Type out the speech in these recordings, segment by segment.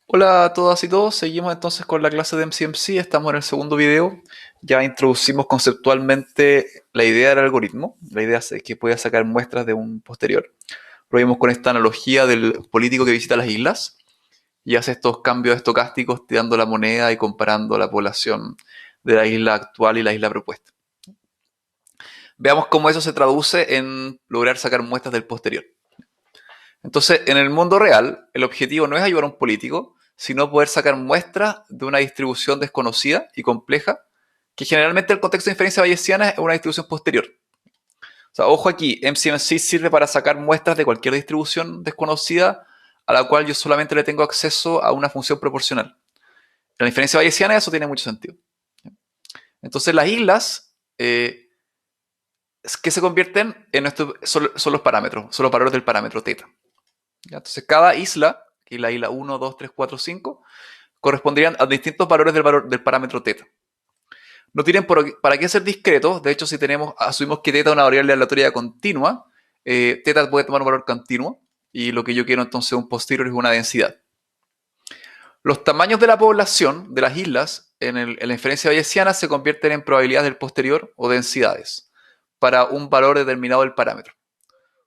Hola a todas y todos, seguimos entonces con la clase de MCMC, estamos en el segundo video, ya introducimos conceptualmente la idea del algoritmo, la idea es que pueda sacar muestras de un posterior. Lo vimos con esta analogía del político que visita las islas y hace estos cambios estocásticos tirando la moneda y comparando la población de la isla actual y la isla propuesta. Veamos cómo eso se traduce en lograr sacar muestras del posterior. Entonces, en el mundo real, el objetivo no es ayudar a un político, sino poder sacar muestras de una distribución desconocida y compleja, que generalmente el contexto de inferencia bayesiana es una distribución posterior. O sea, ojo aquí, MCMC sirve para sacar muestras de cualquier distribución desconocida a la cual yo solamente le tengo acceso a una función proporcional. En la inferencia bayesiana eso tiene mucho sentido. Entonces las islas, que se convierten en estos, son los parámetros, son los valores del parámetro teta. ¿Ya? Entonces cada isla, que es la isla 1, 2, 3, 4, 5, corresponderían a distintos valores del parámetro teta. No tienen para qué ser discretos, de hecho si asumimos que teta es una variable aleatoria continua, teta puede tomar un valor continuo, y lo que yo quiero entonces un posterior es una densidad. Los tamaños de la población de las islas en la inferencia bayesiana se convierten en probabilidades del posterior o densidades para un valor determinado del parámetro.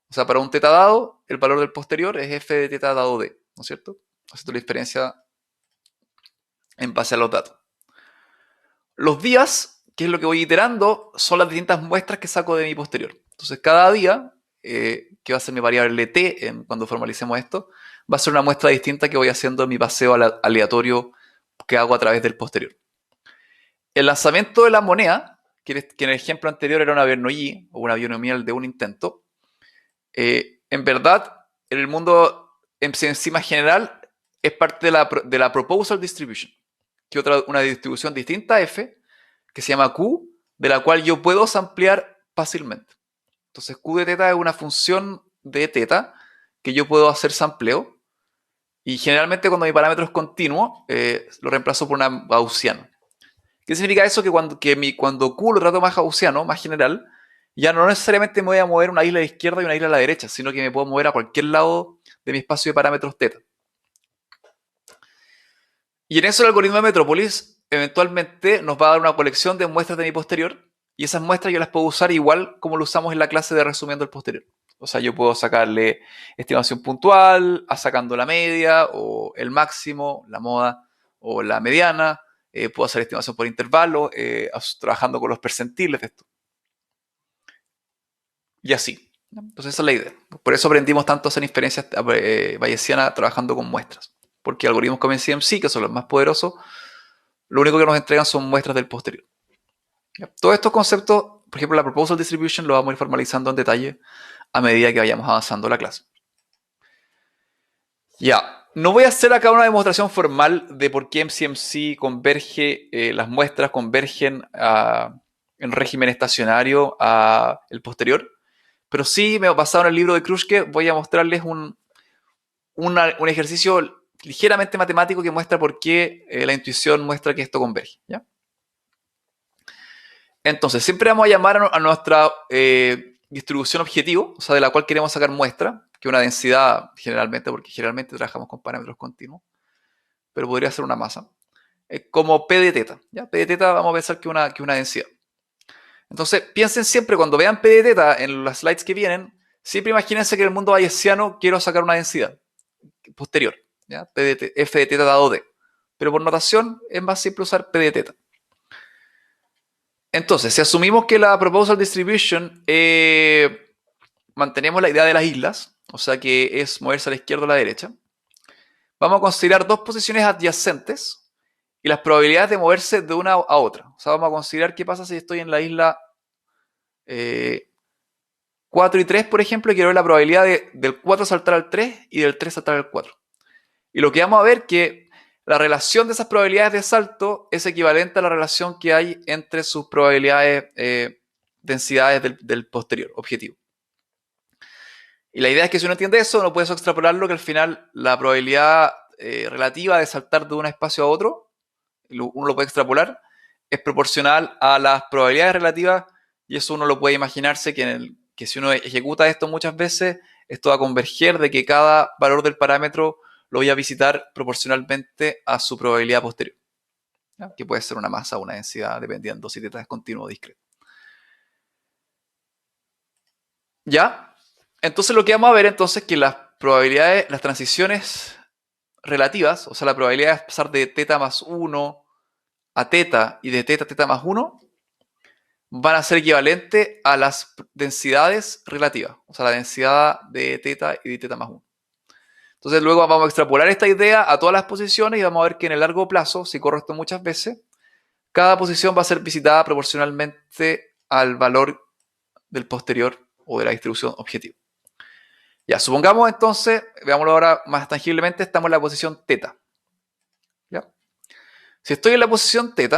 O sea, para un teta dado, el valor del posterior es f de teta dado d, ¿no es cierto? Haciendo la diferencia en base a los datos. Los días, que es lo que voy iterando, son las distintas muestras que saco de mi posterior. Entonces, cada día, que va a ser mi variable t cuando formalicemos esto, va a ser una muestra distinta que voy haciendo en mi paseo aleatorio que hago a través del posterior. El lanzamiento de la moneda, que en el ejemplo anterior era una Bernoulli o una binomial de un intento, en verdad, en el mundo en encima general, es parte de la proposal distribution, que es una distribución distinta a f, que se llama q, de la cual yo puedo samplear fácilmente. Entonces, q de teta es una función de teta que yo puedo hacer sampleo, y generalmente cuando mi parámetro es continuo, lo reemplazo por una gaussiana. ¿Qué significa eso? Que cuando Q lo trato más gaussiano, más general, ya no necesariamente me voy a mover una isla a la izquierda y una isla a la derecha, sino que me puedo mover a cualquier lado de mi espacio de parámetros teta. Y en eso el algoritmo de Metrópolis eventualmente nos va a dar una colección de muestras de mi posterior, y esas muestras yo las puedo usar igual como lo usamos en la clase de resumiendo el posterior. O sea, yo puedo sacarle estimación puntual, sacando la media, o el máximo, la moda, o la mediana. Puedo hacer estimación por intervalo, trabajando con los percentiles de esto. Y así. Entonces esa es la idea. Por eso aprendimos tanto a hacer inferencias bayesianas trabajando con muestras. Porque algoritmos como MCMC, que son los más poderosos, lo único que nos entregan son muestras del posterior. ¿Ya? Todos estos conceptos, por ejemplo, la proposal distribution, lo vamos a ir formalizando en detalle a medida que vayamos avanzando la clase. Ya, no voy a hacer acá una demostración formal de por qué MCMC converge, las muestras convergen en régimen estacionario a el posterior, pero sí, basado en el libro de Krushke, voy a mostrarles un ejercicio ligeramente matemático que muestra por qué la intuición muestra que esto converge. ¿Ya? Entonces, siempre vamos a llamar a nuestra distribución objetivo, o sea, de la cual queremos sacar muestra, que es una densidad generalmente, porque generalmente trabajamos con parámetros continuos, pero podría ser una masa, como P de teta. ¿Ya? P de teta vamos a pensar que una densidad. Entonces, piensen siempre, cuando vean P de teta en las slides que vienen, siempre imagínense que en el mundo bayesiano quiero sacar una densidad posterior, ¿ya? P de F de teta dado D. Pero por notación es más simple usar P de teta. Entonces, si asumimos que la proposal distribution mantenemos la idea de las islas, o sea que es moverse a la izquierda o a la derecha, vamos a considerar dos posiciones adyacentes y las probabilidades de moverse de una a otra. O sea, vamos a considerar qué pasa si estoy en la isla 4 y 3, por ejemplo, y quiero ver la probabilidad del 4 saltar al 3 y del 3 saltar al 4. Y lo que vamos a ver es que la relación de esas probabilidades de salto es equivalente a la relación que hay entre sus probabilidades, densidades del posterior objetivo. Y la idea es que si uno entiende eso, uno puede extrapolarlo, que al final la probabilidad relativa de saltar de un espacio a otro, uno lo puede extrapolar, es proporcional a las probabilidades relativas, y eso uno lo puede imaginarse que si uno ejecuta esto muchas veces, esto va a converger de que cada valor del parámetro lo voy a visitar proporcionalmente a su probabilidad posterior, ¿ya? Que puede ser una masa o una densidad, dependiendo si θ es continuo o discreto. ¿Ya? Entonces lo que vamos a ver entonces es que las probabilidades, las transiciones relativas, o sea, la probabilidad de pasar de θ más 1 a θ y de θ a θ más 1, van a ser equivalentes a las densidades relativas, o sea, la densidad de θ y de θ más 1. Entonces luego vamos a extrapolar esta idea a todas las posiciones y vamos a ver que en el largo plazo, si corre esto muchas veces, cada posición va a ser visitada proporcionalmente al valor del posterior o de la distribución objetivo. Ya, supongamos entonces, veámoslo ahora más tangiblemente, estamos en la posición θ. ¿Ya? Si estoy en la posición θ,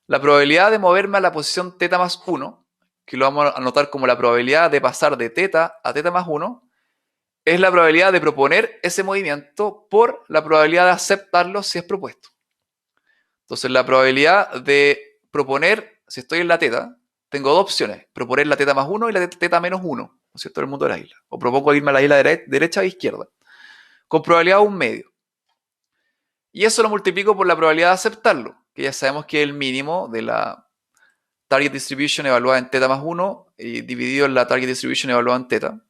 la probabilidad de moverme a la posición θ más 1, que lo vamos a anotar como la probabilidad de pasar de θ a θ más 1, es la probabilidad de proponer ese movimiento por la probabilidad de aceptarlo si es propuesto. Entonces, la probabilidad de proponer, si estoy en la θ, tengo dos opciones: proponer la θ más 1 y la θ menos 1, ¿no es cierto?, en el mundo de la isla. O propongo irme a la isla derecha e izquierda, con probabilidad de un medio. Y eso lo multiplico por la probabilidad de aceptarlo, que ya sabemos que es el mínimo de la target distribution evaluada en θ más 1 y dividido en la target distribution evaluada en θ,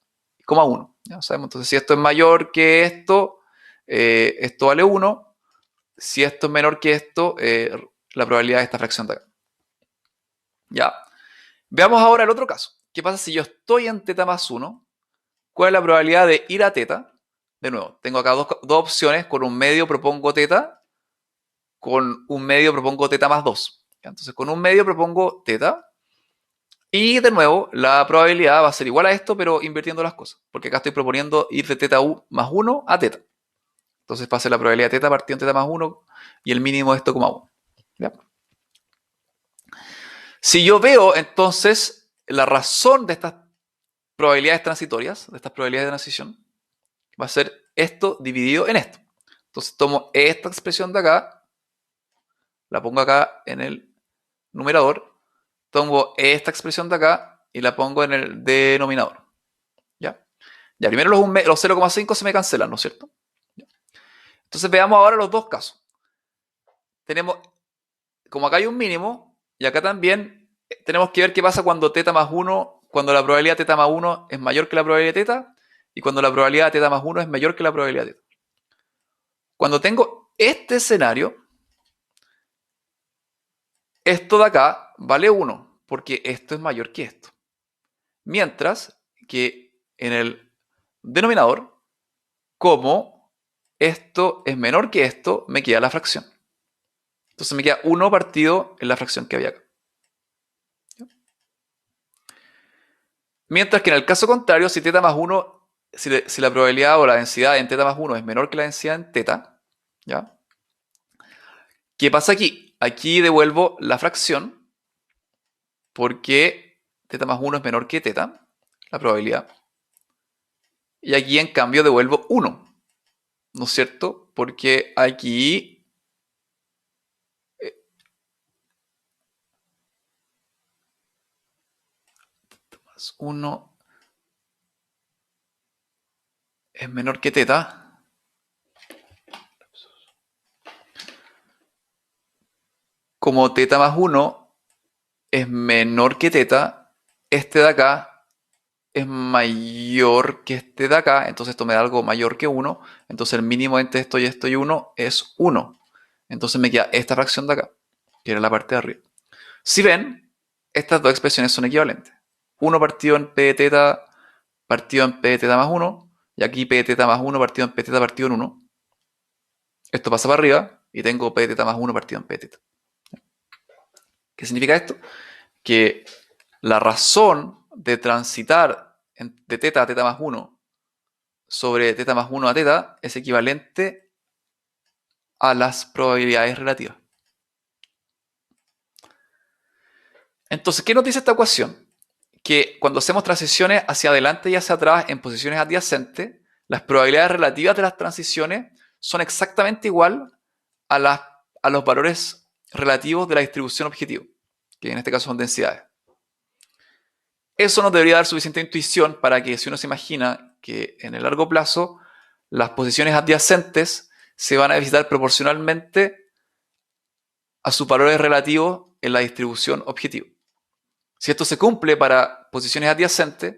coma 1. Ya sabemos, entonces, si esto es mayor que esto, esto vale 1. Si esto es menor que esto, la probabilidad de esta fracción de acá. Ya. Veamos ahora el otro caso. ¿Qué pasa si yo estoy en θ más 1? ¿Cuál es la probabilidad de ir a θ? De nuevo, tengo acá dos opciones. Con un medio propongo θ. Con un medio propongo θ más 2. Entonces, con un medio propongo θ. Y de nuevo, la probabilidad va a ser igual a esto, pero invirtiendo las cosas. Porque acá estoy proponiendo ir de θ más 1 a θ. Entonces va a ser la probabilidad de θ partido en θ más 1 y el mínimo de esto, 1. ¿Ya? Si yo veo entonces la razón de estas probabilidades transitorias, de estas probabilidades de transición, va a ser esto dividido en esto. Entonces tomo esta expresión de acá, la pongo acá en el numerador, tomo esta expresión de acá y la pongo en el denominador. ¿Ya? Ya, primero los 0,5 se me cancelan, ¿no es cierto? ¿Ya? Entonces veamos ahora los dos casos. Tenemos, como acá hay un mínimo, y acá también tenemos que ver qué pasa cuando θ más 1, cuando la probabilidad de θ más 1 es mayor que la probabilidad de θ, y cuando la probabilidad de θ más 1 es mayor que la probabilidad de θ. Cuando tengo este escenario, esto de acá vale 1, porque esto es mayor que esto. Mientras que en el denominador, como esto es menor que esto, me queda la fracción. Entonces me queda 1 partido en la fracción que había acá. Mientras que en el caso contrario, si θ más 1, si la probabilidad o la densidad en θ más 1 es menor que la densidad en θ, ¿ya? ¿Qué pasa aquí? Aquí devuelvo la fracción porque θ más 1 es menor que θ, la probabilidad. Y aquí en cambio devuelvo 1, ¿no es cierto? Porque aquí más 1 es menor que θ. Como θ más 1 es menor que θ, este de acá es mayor que este de acá, entonces esto me da algo mayor que 1, entonces el mínimo entre esto y 1 es 1. Entonces me queda esta fracción de acá, que era la parte de arriba. Si ven, estas dos expresiones son equivalentes. 1 partido en p de θ partido en p de θ más 1, y aquí p de θ más 1 partido en p de θ partido en 1. Esto pasa para arriba y tengo p de θ más 1 partido en p de θ. ¿Qué significa esto? Que la razón de transitar de θ a θ más 1 sobre θ más 1 a θ es equivalente a las probabilidades relativas. Entonces, ¿qué nos dice esta ecuación? Que cuando hacemos transiciones hacia adelante y hacia atrás en posiciones adyacentes, las probabilidades relativas de las transiciones son exactamente igual a los valores relativos de la distribución objetivo, que en este caso son densidades. Eso nos debería dar suficiente intuición para que, si uno se imagina que en el largo plazo las posiciones adyacentes se van a visitar proporcionalmente a sus valores relativos en la distribución objetivo. Si esto se cumple para posiciones adyacentes,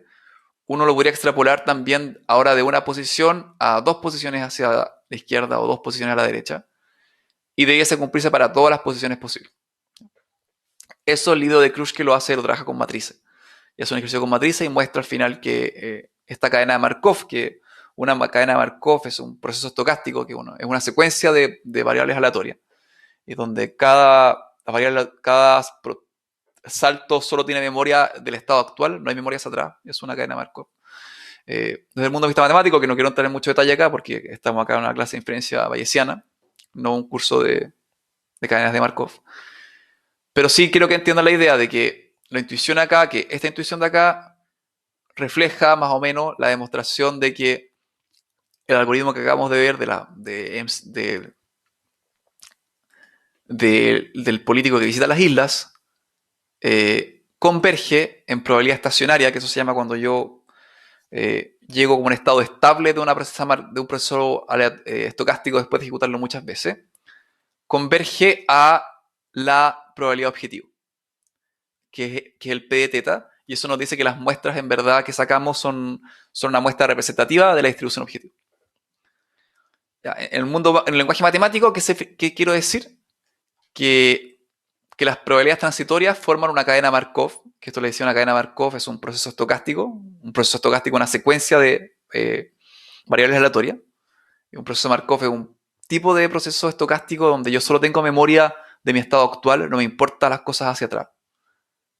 uno lo podría extrapolar también ahora de una posición a dos posiciones hacia la izquierda o dos posiciones a la derecha, y debiese cumplirse para todas las posiciones posibles. Eso el libro de Kruskal lo hace, lo trabaja con matrices. Y hace un ejercicio con matrices y muestra al final que esta cadena de Markov, que una cadena de Markov es un proceso estocástico, que es una secuencia de variables aleatorias, y donde cada salto solo tiene memoria del estado actual, no hay memoria hacia atrás, es una cadena de Markov. Desde el punto de vista matemático, que no quiero entrar en mucho detalle acá, porque estamos acá en una clase de inferencia bayesiana, no un curso de cadenas de Markov. Pero sí quiero que entiendan la idea de que la intuición acá, que esta intuición de acá refleja más o menos la demostración de que el algoritmo que acabamos de ver del político que visita las islas converge en probabilidad estacionaria, que eso se llama cuando yo llego como un estado estable de un proceso estocástico después de ejecutarlo muchas veces, converge a la probabilidad objetivo, que es el P de teta, y eso nos dice que las muestras en verdad que sacamos son una muestra representativa de la distribución objetivo. Ya, en el lenguaje matemático, ¿qué quiero decir? Que las probabilidades transitorias forman una cadena Markov, que esto le decía una cadena Markov, es un proceso estocástico, una secuencia de variables aleatorias. Y un proceso Markov es un tipo de proceso estocástico donde yo solo tengo memoria de mi estado actual, no me importan las cosas hacia atrás.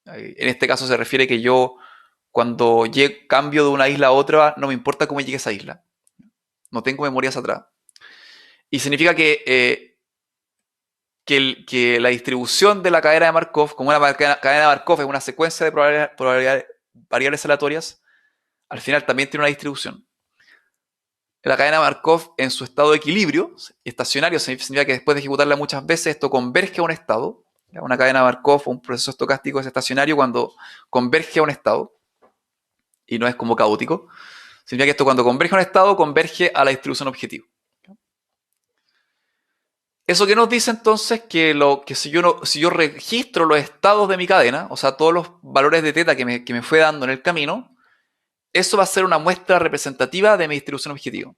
En este caso se refiere que yo, cuando cambio de una isla a otra, no me importa cómo llegue a esa isla. No tengo memoria hacia atrás. Y significa que la distribución de la cadena de Markov, como una cadena de Markov es una secuencia de variables aleatorias, al final también tiene una distribución. La cadena de Markov en su estado de equilibrio, estacionario, significa que después de ejecutarla muchas veces, esto converge a un estado. Una cadena de Markov o un proceso estocástico es estacionario cuando converge a un estado y no es como caótico. Significa que esto cuando converge a un estado, converge a la distribución objetivo. Eso que nos dice entonces que si yo registro los estados de mi cadena, o sea, todos los valores de teta que me fue dando en el camino, eso va a ser una muestra representativa de mi distribución objetivo.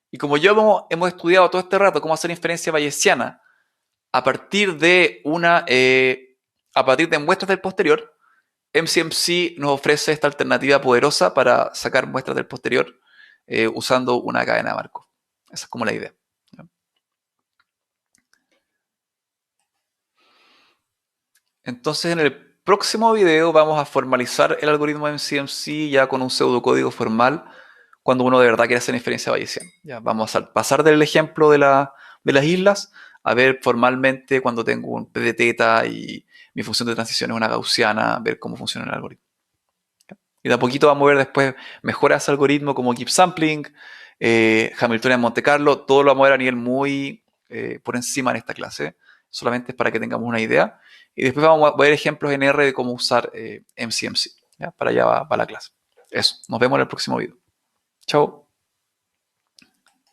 Y como yo hemos estudiado todo este rato cómo hacer inferencia bayesiana a partir de muestras del posterior, MCMC nos ofrece esta alternativa poderosa para sacar muestras del posterior usando una cadena de Markov. Esa es como la idea. Entonces, en el próximo video vamos a formalizar el algoritmo MCMC ya con un pseudocódigo formal cuando uno de verdad quiere hacer inferencia bayesiana. Ya vamos a pasar del ejemplo de las islas a ver formalmente cuando tengo un P de teta y mi función de transición es una gaussiana, ver cómo funciona el algoritmo. Y de a poquito vamos a ver después mejoras de algoritmo como keep sampling, Hamiltonian en Monte Carlo, todo lo vamos a ver a nivel muy por encima en esta clase, solamente es para que tengamos una idea. Y después vamos a ver ejemplos en R de cómo usar MCMC. ¿Ya? Para allá va la clase. Eso, nos vemos en el próximo video. Chao.